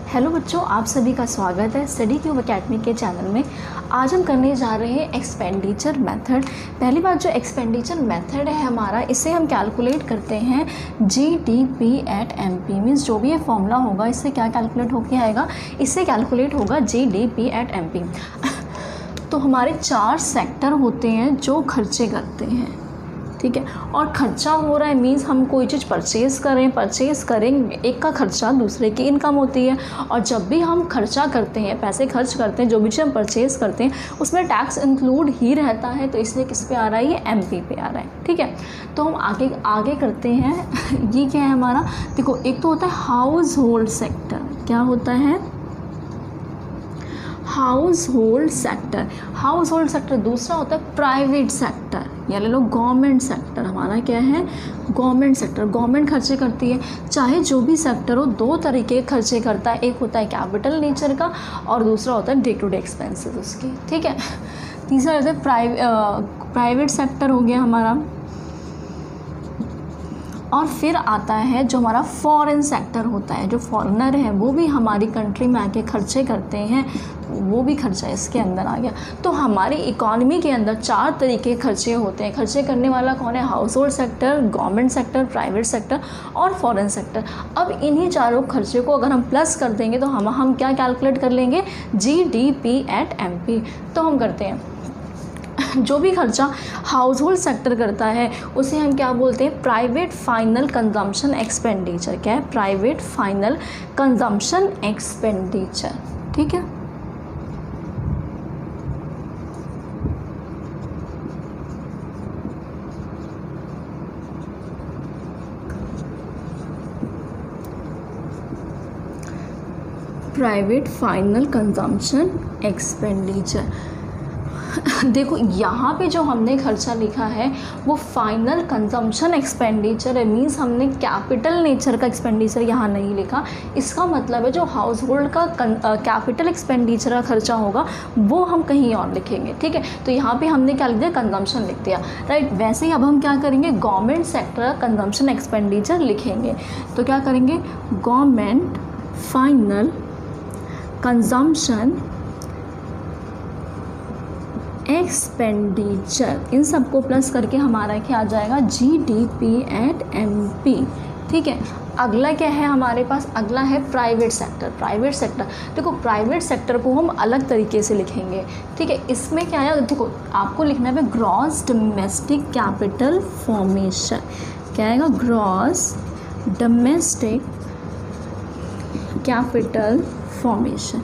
Hello बच्चों, आप सभी का स्वागत है स्टडी ट्यूब एकेडमी के चैनल में। आज हम करने जा रहे हैं एक्सपेंडिचर मेथड। पहली बात, जो एक्सपेंडिचर मेथड है हमारा, इसे हम कैलकुलेट करते हैं GDP एट MP। मीन्स जो भी ये फॉर्मूला होगा इससे क्या कैलकुलेट होके आएगा, इससे कैलकुलेट होगा GDP एट MP। तो हमारे 4 सेक्टर होते हैं जो खर्चे करते हैं, ठीक है। और खर्चा हो रहा है मीन्स हम कोई चीज़ परचेज़ करेंगे, एक का खर्चा दूसरे की इनकम होती है। और जब भी हम खर्चा करते हैं, पैसे खर्च करते हैं, जो भी चीज़ हम परचेज़ करते हैं उसमें टैक्स इंक्लूड ही रहता है। तो इसलिए किस पे आ रहा है, ये MP पे आ रहा है, ठीक है। तो हम आगे करते हैं। ये क्या है हमारा, देखो, एक तो होता है हाउस होल्ड सेक्टर। क्या होता है? House hold sector. दूसरा होता है प्राइवेट सेक्टर, या ले लो गवर्नमेंट सेक्टर। हमारा क्या है? Government sector. गवर्नमेंट खर्चे करती है, चाहे जो भी सेक्टर हो, 2 तरीके के खर्चे करता है। एक होता है कैपिटल नेचर का और दूसरा होता है डे टू डे एक्सपेंसेस उसके, ठीक है। तीसरा होता है प्राइवेट सेक्टर हो गया हमारा। और फिर आता है जो हमारा फॉरेन सेक्टर होता है, जो फॉरेनर है वो भी हमारी कंट्री में आके खर्चे करते हैं, वो भी खर्चा इसके अंदर आ गया। तो हमारी इकॉनमी के अंदर 4 तरीके के खर्चे होते हैं। खर्चे करने वाला कौन है? House hold sector, government sector, private sector और फॉरेन सेक्टर। अब इन्हीं चारों खर्चे को अगर हम प्लस कर देंगे तो हम क्या कैलकुलेट कर लेंगे? GDP at MP। तो हम करते हैं, जो भी खर्चा हाउस होल्ड सेक्टर करता है उसे हम क्या बोलते हैं? Private final consumption expenditure. क्या है? प्राइवेट फाइनल कंजम्पशन एक्सपेंडिचर, ठीक है। Private final consumption expenditure. देखो, यहाँ पे जो हमने खर्चा लिखा है वो फाइनल कंजम्पशन एक्सपेंडिचर है। मीन्स हमने कैपिटल नेचर का एक्सपेंडिचर यहाँ नहीं लिखा। इसका मतलब है जो हाउस होल्ड का कैपिटल एक्सपेंडिचर का खर्चा होगा वो हम कहीं और लिखेंगे, ठीक है। तो यहाँ पे हमने क्या लिख दिया? कंजम्पशन लिख दिया, राइट। वैसे ही अब हम क्या करेंगे? गवर्नमेंट सेक्टर का कंजम्पशन एक्सपेंडिचर लिखेंगे। तो क्या करेंगे? गवर्नमेंट फाइनल कंजम्पशन एक्सपेंडिचर, इन सबको प्लस करके हमारा क्या आ जाएगा? GDP एट MP, ठीक है। अगला क्या है हमारे पास? अगला है प्राइवेट सेक्टर। देखो, प्राइवेट सेक्टर को हम अलग तरीके से लिखेंगे, ठीक है। इसमें क्या है? देखो, आपको लिखना है ग्रॉस डोमेस्टिक कैपिटल फॉर्मेशन। क्या आएगा? Gross domestic capital formation.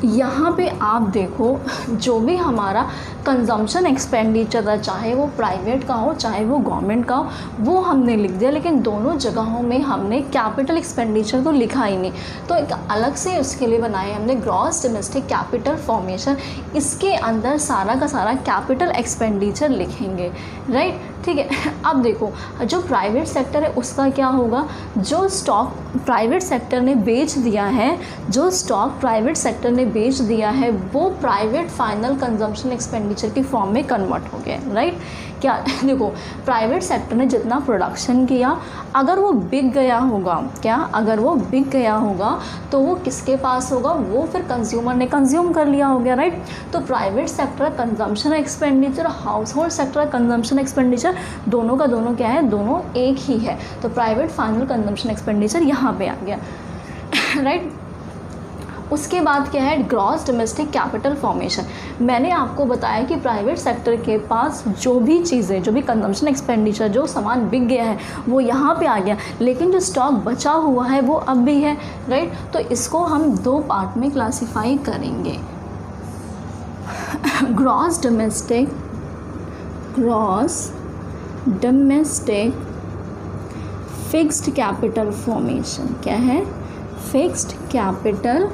यहाँ पे आप देखो, जो भी हमारा कंजम्पशन एक्सपेंडिचर है, चाहे वो प्राइवेट का हो चाहे वो गवर्नमेंट का हो, वो हमने लिख दिया। लेकिन दोनों जगहों में हमने कैपिटल एक्सपेंडिचर तो लिखा ही नहीं। तो एक अलग से उसके लिए बनाए हमने ग्रॉस डोमेस्टिक कैपिटल फॉर्मेशन। इसके अंदर सारा का सारा कैपिटल एक्सपेंडिचर लिखेंगे, राइट, ठीक है। अब देखो, जो प्राइवेट सेक्टर है उसका क्या होगा? जो स्टॉक प्राइवेट सेक्टर ने बेच दिया है वो प्राइवेट फाइनल कंजम्पशन एक्सपेंडिचर की फॉर्म में कन्वर्ट हो गया, राइट। क्या देखो, प्राइवेट सेक्टर ने जितना प्रोडक्शन किया, अगर वो बिक गया होगा तो वो किसके पास होगा? वो फिर कंज्यूमर ने कंज्यूम कर लिया हो गया, राइट। तो private sector consumption expenditure, house hold sector consumption expenditure, दोनों का दोनों क्या है? दोनों एक ही है। तो प्राइवेट फाइनल कंजम्पशन एक्सपेंडिचर यहाँ पे आ गया, राइट। उसके बाद क्या है? Gross domestic capital formation. मैंने आपको बताया कि प्राइवेट सेक्टर के पास जो भी चीज़ें, जो भी कंजम्पशन एक्सपेंडिचर, जो सामान बिक गया है वो यहाँ पे आ गया, लेकिन जो स्टॉक बचा हुआ है वो अब भी है, राइट। तो इसको हम 2 पार्ट में क्लासिफाई करेंगे। Gross domestic fixed capital formation. क्या है? Fixed capital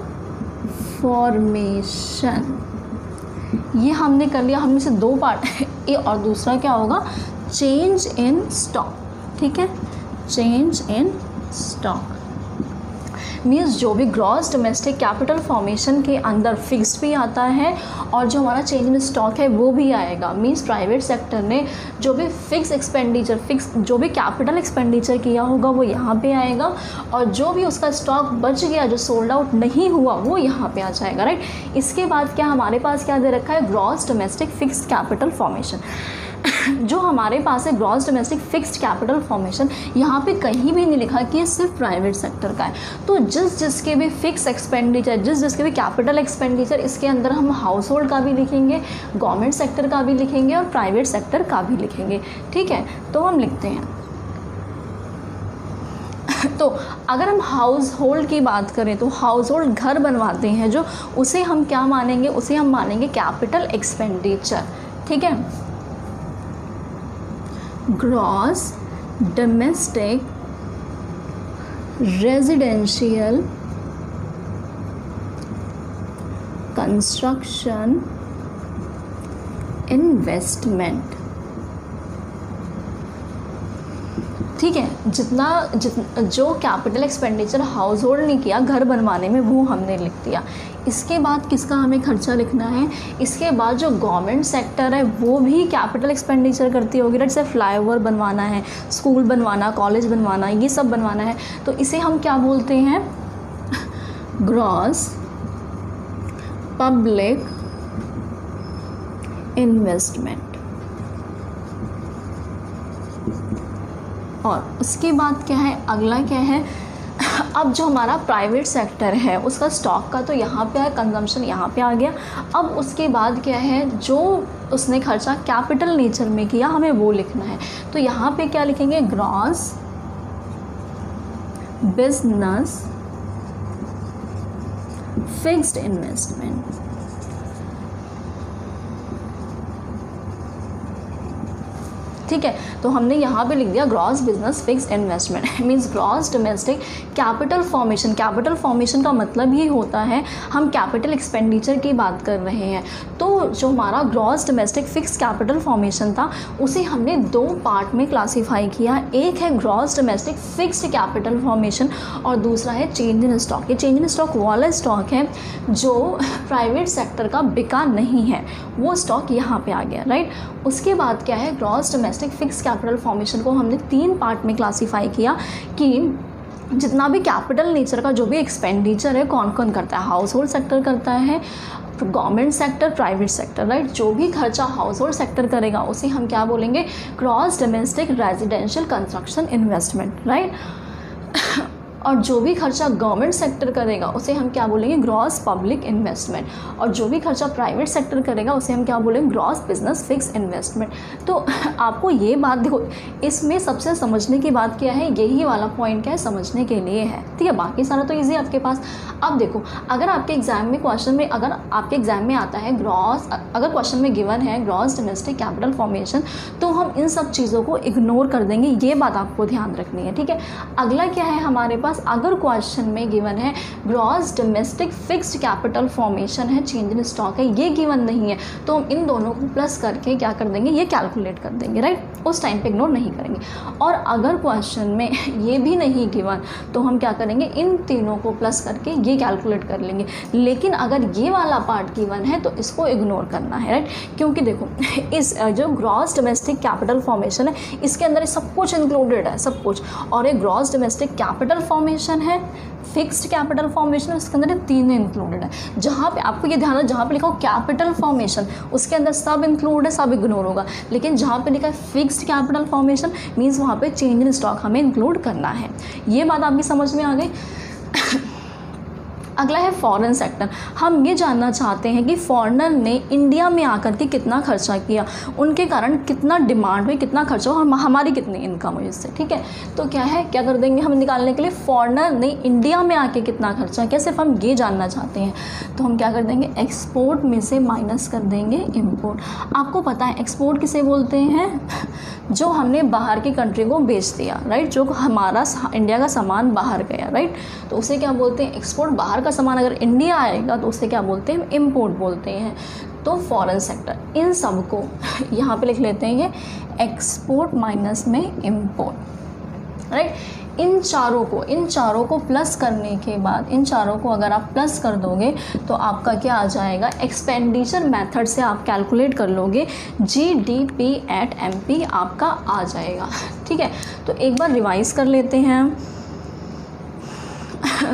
formation. ये हमने कर लिया। हमने से 2 पार्ट है, और दूसरा क्या होगा? चेंज इन स्टॉक, ठीक है, चेंज इन स्टॉक। मीन्स जो भी ग्रॉस डोमेस्टिक कैपिटल फॉर्मेशन के अंदर फिक्स्ड भी आता है और जो हमारा चेंज इन स्टॉक है वो भी आएगा। मीन्स प्राइवेट सेक्टर ने जो भी फिक्स एक्सपेंडिचर जो भी कैपिटल एक्सपेंडिचर किया होगा वो यहाँ पे आएगा, और जो भी उसका स्टॉक बच गया जो सोल्ड आउट नहीं हुआ वो यहाँ पे आ जाएगा, राइट। इसके बाद क्या हमारे पास क्या दे रखा है, gross domestic fixed capital formation. जो हमारे पास है gross domestic fixed capital formation, यहाँ पे कहीं भी नहीं लिखा कि ये सिर्फ प्राइवेट सेक्टर का है। तो जिसके भी फिक्स एक्सपेंडिचर, जिसके भी कैपिटल एक्सपेंडिचर, इसके अंदर हम हाउस होल्ड का भी लिखेंगे, गवर्नमेंट सेक्टर का भी लिखेंगे और प्राइवेट सेक्टर का भी लिखेंगे, ठीक है। तो हम लिखते हैं तो अगर हम हाउस होल्ड की बात करें तो हाउस होल्ड घर बनवाते हैं जो, उसे हम क्या मानेंगे, उसे हम मानेंगे कैपिटल एक्सपेंडिचर, ठीक है। Gross domestic residential construction investment, ठीक है। जो कैपिटल एक्सपेंडिचर हाउस होल्ड ने किया घर बनवाने में वो हमने लिख दिया। इसके बाद किसका हमें खर्चा लिखना है, इसके बाद जो गवर्नमेंट सेक्टर है वो भी कैपिटल एक्सपेंडिचर करती होगी, जैसे फ्लाईओवर बनवाना है, स्कूल बनवाना, कॉलेज बनवाना, ये सब बनवाना है, तो इसे हम क्या बोलते हैं, ग्रॉस पब्लिक इन्वेस्टमेंट। और उसके बाद क्या है, अगला क्या है, अब जो हमारा प्राइवेट सेक्टर है उसका स्टॉक का तो यहाँ पे है, कंजम्पशन यहाँ पे आ गया। अब उसके बाद क्या है, जो उसने खर्चा कैपिटल नेचर में किया हमें वो लिखना है। तो यहाँ पे क्या लिखेंगे, ग्रॉस बिजनेस फिक्स्ड इन्वेस्टमेंट, ठीक है। तो हमने यहाँ पे लिख दिया gross business fixed investment, means gross domestic capital formation. Capital formation का मतलब ही होता है हम कैपिटल एक्सपेंडिचर की बात कर रहे हैं। तो जो हमारा gross domestic fixed capital formation था उसे हमने दो पार्ट में क्लासीफाई किया, एक है gross domestic fixed capital formation और दूसरा है चेंज इन स्टॉक। ये चेंज इन स्टॉक वाला स्टॉक है जो प्राइवेट सेक्टर का बिका नहीं है, वो स्टॉक यहाँ पे आ गया, राइट। उसके बाद क्या है, gross domestic fix capital formation को हमने तीन पार्ट में क्लासीफाई किया कि जितना भी कैपिटल नेचर का जो भी एक्सपेंडिचर है कौन कौन करता है, हाउस होल्ड सेक्टर करता है, government sector, private sector, right. जो भी खर्चा हाउस होल्ड सेक्टर करेगा उसे हम क्या बोलेंगे, gross domestic residential construction investment, right. और जो भी खर्चा गवर्नमेंट सेक्टर करेगा उसे हम क्या बोलेंगे, ग्रॉस पब्लिक इन्वेस्टमेंट। और जो भी खर्चा प्राइवेट सेक्टर करेगा उसे हम क्या बोलेंगे, ग्रॉस बिजनेस फिक्स इन्वेस्टमेंट। तो आपको ये बात देखो, इसमें सबसे समझने की बात क्या है, यही वाला पॉइंट क्या है, समझने के लिए है, ठीक है। बाकी सारा तो ईजी आपके पास। अब देखो, अगर आपके एग्जाम में क्वेश्चन में, अगर आपके एग्जाम में आता है ग्रॉस, अगर क्वेश्चन में गिवन है ग्रॉस डोमेस्टिक कैपिटल फॉर्मेशन, तो हम इन सब चीज़ों को इग्नोर कर देंगे, ये बात आपको ध्यान रखनी है, ठीक है। अगला क्या है हमारे पास, अगर क्वेश्चन में गिवन है gross domestic fixed capital formation है, चेंज इन स्टॉक है, ये गिवन नहीं है, तो हम इन दोनों को प्लस करके क्या कर देंगे, ये कैलकुलेट कर देंगे, राइट। उस टाइम पे इग्नोर नहीं करेंगे। और अगर क्वेश्चन में ये भी नहीं गिवन तो हम क्या करेंगे, इन तीनों को प्लस करके ये कैलकुलेट कर लेंगे। लेकिन अगर ये वाला पार्ट गिवन है तो इसको इग्नोर करना है, राइट। क्योंकि देखो, इस जो ग्रॉस डोमेस्टिक कैपिटल फॉर्मेशन है इसके अंदर सब कुछ इंक्लूडेड है, सब कुछ। और एक ग्रॉस डोमेस्टिक कैपिटल फॉर्मेशन है, फिक्स्ड कैपिटल फॉर्मेशन है, उसके अंदर तीनों इंक्लूडेड है। जहाँ पे आपको ये ध्यान है, जहाँ पे लिखा हो कैपिटल फॉर्मेशन उसके अंदर सब इंक्लूड है, सब इग्नोर होगा। लेकिन जहाँ पे लिखा है फिक्स्ड कैपिटल फॉर्मेशन मीन्स वहाँ पे चेंज इन स्टॉक हमें इंक्लूड करना है। ये बात आपकी समझ में आ गई। अगला है फॉरेन सेक्टर। हम ये जानना चाहते हैं कि फॉरेनर ने इंडिया में आकर के कितना खर्चा किया, उनके कारण कितना डिमांड हुई, कितना खर्चा हुआ और हमारी कितनी इनकम हुई इससे, ठीक है। तो क्या है, क्या कर देंगे हम निकालने के लिए, फॉरेनर ने इंडिया में आके कितना खर्चा किया, सिर्फ हम ये जानना चाहते हैं। तो हम क्या कर देंगे, एक्सपोर्ट में से माइनस कर देंगे इम्पोर्ट। आपको पता है एक्सपोर्ट किसे बोलते हैं, जो हमने बाहर की कंट्री को बेच दिया, राइट। जो हमारा इंडिया का सामान बाहर गया, राइट, तो उसे क्या बोलते हैं, एक्सपोर्ट। बाहर का सामान अगर इंडिया आएगा तो उसे क्या बोलते हैं, इम्पोर्ट बोलते हैं। तो फॉरेन सेक्टर, इन सब को यहाँ पे लिख लेते हैं, ये एक्सपोर्ट माइनस में इम्पोर्ट, राइट। इन चारों को प्लस करने के बाद, इन चारों को अगर आप प्लस कर दोगे तो आपका क्या आ जाएगा, एक्सपेंडिचर मेथड से आप कैलकुलेट कर लोगे GDP एट MP आपका आ जाएगा। ठीक है, तो एक बार रिवाइज कर लेते हैं।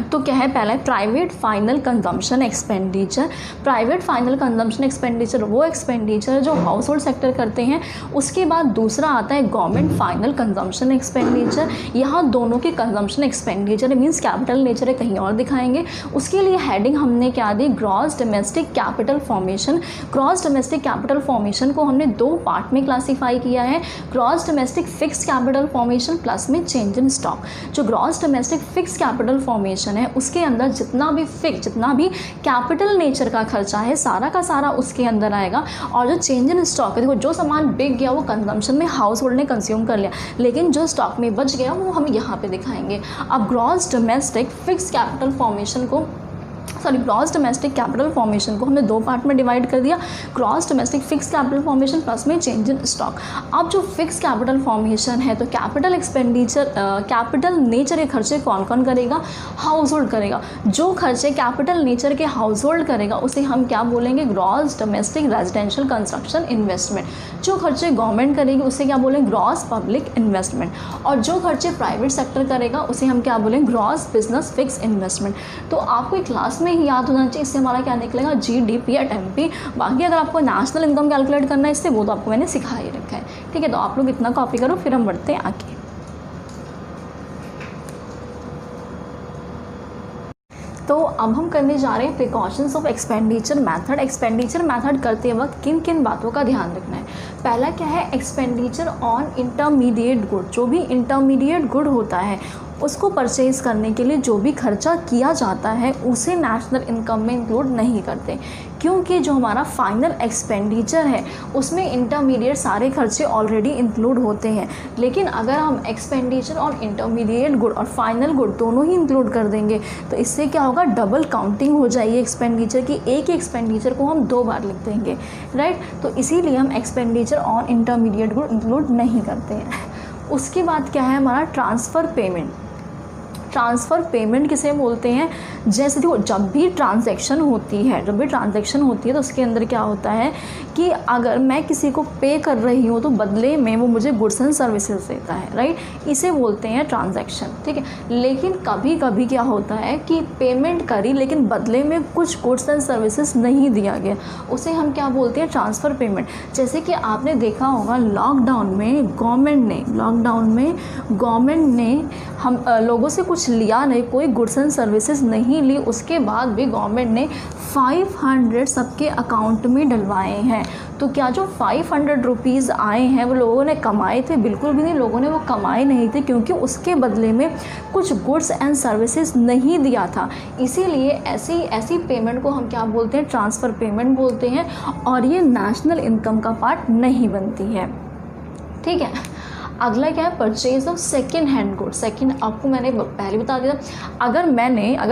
तो क्या है, पहला है private final consumption expenditure. Private final consumption expenditure वो एक्सपेंडिचर जो हाउस होल्ड सेक्टर करते हैं। उसके बाद दूसरा आता है गवर्नमेंट फाइनल कंजम्पशन एक्सपेंडिचर। यहाँ दोनों की consumption expenditure means capital nature है, कहीं और दिखाएंगे। उसके लिए हेडिंग हमने क्या दी, gross domestic capital formation. Gross domestic capital formation को हमने दो पार्ट में क्लासीफाई किया है, gross domestic fix capital formation plus में चेंज इन स्टॉक। जो gross domestic fix capital formation है उसके अंदर जितना भी कैपिटल नेचर का खर्चा है सारा का सारा उसके अंदर आएगा। और जो चेंज इन स्टॉक है, देखो जो सामान बिक गया वो कंजम्पशन में हाउस होल्ड ने कंज्यूम कर लिया, लेकिन जो स्टॉक में बच गया वो हम यहाँ पे दिखाएंगे। अब gross domestic fix capital formation को ग्रॉस डोमेस्टिक कैपिटल फॉर्मेशन को हमने दो पार्ट में डिवाइड कर दिया, gross domestic fix capital formation plus में चेंज इन स्टॉक। अब जो फिक्स कैपिटल फॉर्मेशन है तो कैपिटल एक्सपेंडिचर, कैपिटल नेचर के खर्चे कौन कौन करेगा, हाउस होल्ड करेगा। जो खर्चे कैपिटल नेचर के हाउस होल्ड करेगा उसे हम क्या बोलेंगे, gross domestic residential construction investment. जो खर्चे गवर्नमेंट करेगी उसे क्या बोलेंगे, ग्रॉस पब्लिक इन्वेस्टमेंट। और जो खर्चे प्राइवेट सेक्टर करेगा उसे हम क्या बोलेंगे, ग्रॉस बिजनेस फिक्स इन्वेस्टमेंट। तो आपको क्लास में ही याद होना चाहिए, इससे हमारा क्या निकलेगा, GDP एट MP। बाकी अगर आपको नेशनल इनकम कैलकुलेट करना है इससे, वो तो आपको मैंने सिखा ही रखा है। ठीक है, तो आप लोग इतना कॉपी करो, फिर हम बढ़ते हैं आगे। तो अब हम करने जा रहे हैं precautions of expenditure method. Expenditure method करते वक्त किन किन बातों का ध्यान रखना है। पहला क्या है, एक्सपेंडिचर ऑन इंटरमीडिएट गुड। जो भी इंटरमीडिएट गुड होता है उसको परचेज़ करने के लिए जो भी खर्चा किया जाता है उसे नेशनल इनकम में इंक्लूड नहीं करते, क्योंकि जो हमारा फाइनल एक्सपेंडिचर है उसमें इंटरमीडिएट सारे खर्चे ऑलरेडी इंक्लूड होते हैं। लेकिन अगर हम एक्सपेंडिचर ऑन इंटरमीडिएट गुड और फाइनल गुड दोनों ही इंक्लूड कर देंगे तो इससे क्या होगा, डबल काउंटिंग हो जाएगी एक्सपेंडिचर की। एक ही एक्सपेंडिचर को हम दो बार लिख देंगे, राइट। तो इसीलिए हम expenditure on intermediate good include नहीं करते हैं। उसके बाद क्या है हमारा ट्रांसफ़र पेमेंट। ट्रांसफ़र पेमेंट किसे बोलते हैं, जैसे देखो जब भी ट्रांजैक्शन होती है तो उसके अंदर क्या होता है कि अगर मैं किसी को पे कर रही हूँ तो बदले में वो मुझे गुड्स एंड सर्विसेज देता है, राइट। इसे बोलते हैं ट्रांजैक्शन, ठीक है। लेकिन कभी कभी क्या होता है कि पेमेंट करी लेकिन बदले में कुछ गुड्स एंड सर्विसेज नहीं दिया गया, उसे हम क्या बोलते हैं, ट्रांसफ़र पेमेंट। जैसे कि आपने देखा होगा लॉकडाउन में गवर्नमेंट ने हम लोगों से कुछ लिया नहीं, कोई गुड्स एंड सर्विसेज नहीं ली, उसके बाद भी गवर्नमेंट ने 500 सबके अकाउंट में डलवाए हैं। तो क्या जो 500 रुपीज़ आए हैं वो लोगों ने कमाए थे? बिल्कुल भी नहीं, लोगों ने वो कमाए नहीं थे, क्योंकि उसके बदले में कुछ गुड्स एंड सर्विसेज नहीं दिया था। इसीलिए ऐसी पेमेंट को हम क्या बोलते हैं, ट्रांसफ़र पेमेंट बोलते हैं, और ये नेशनल इनकम का पार्ट नहीं बनती है, ठीक है। अगला क्या है, purchase of second hand good. आपको मैंने पहले बता दिया, अगर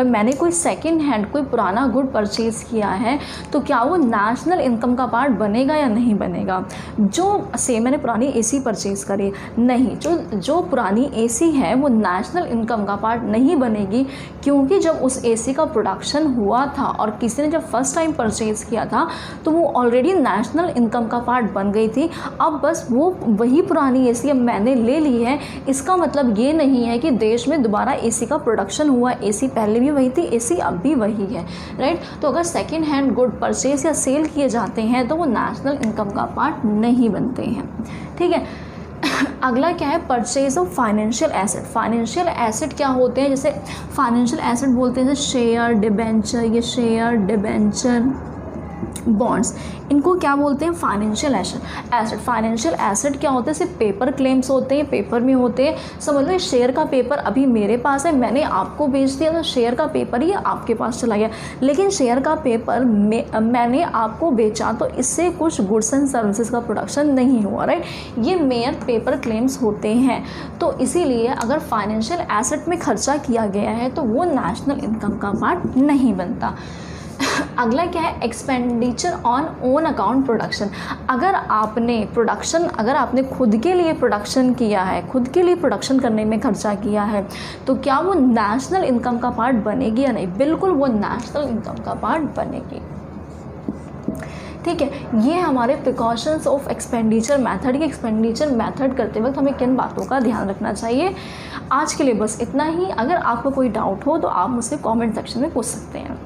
मैंने कोई सेकेंड हैंड कोई पुराना गुड परचेज़ किया है तो क्या वो नेशनल इनकम का पार्ट बनेगा या नहीं बनेगा। मैंने पुरानी AC परचेज़ करी, नहीं, जो पुरानी AC है वो नेशनल इनकम का पार्ट नहीं बनेगी, क्योंकि जब उस AC का प्रोडक्शन हुआ था और किसी ने जब फर्स्ट टाइम परचेज़ किया था तो वो ऑलरेडी नेशनल इनकम का पार्ट बन गई थी। अब बस वही पुरानी AC अब मैंने ले ली है, इसका मतलब ये नहीं है कि देश में दोबारा AC का प्रोडक्शन हुआ। AC पहले भी वही थी, AC अब भी वही है, राइट। तो अगर सेकेंड हैंड गुड परचेज या सेल किए जाते हैं तो वो नेशनल इनकम का पार्ट नहीं बनते हैं, ठीक है। अगला क्या है, purchase of financial asset. Financial asset क्या होते हैं, जैसे फाइनेंशियल एसेट बोलते हैं शेयर, डिबेंचर, बॉन्ड्स, इनको क्या बोलते हैं, फाइनेंशियल एसेट। फाइनेंशियल एसेट क्या होते हैं, सिर्फ पेपर क्लेम्स होते हैं, पेपर में होते हैं। समझ लो शेयर का पेपर अभी मेरे पास है, मैंने आपको बेच दिया तो शेयर का पेपर ही आपके पास चला गया, लेकिन शेयर का पेपर मैंने आपको बेचा तो इससे कुछ गुड्स एंड सर्विसेज का प्रोडक्शन नहीं हुआ, राइट। ये मेयर पेपर क्लेम्स होते हैं। तो इसीलिए अगर फाइनेंशियल एसेट में खर्चा किया गया है तो वो नेशनल इनकम का पार्ट नहीं बनता। अगला क्या है, expenditure on own account production. अगर आपने खुद के लिए प्रोडक्शन किया है, खुद के लिए प्रोडक्शन करने में खर्चा किया है, तो क्या वो नेशनल इनकम का पार्ट बनेगी या नहीं? बिल्कुल वो नेशनल इनकम का पार्ट बनेगी। ठीक है, ये हमारे प्रिकॉशंस ऑफ एक्सपेंडिचर मेथड के एक्सपेंडिचर मेथड करते वक्त हमें किन बातों का ध्यान रखना चाहिए। आज के लिए बस इतना ही। अगर आपको कोई डाउट हो तो आप मुझसे कमेंट सेक्शन में पूछ सकते हैं।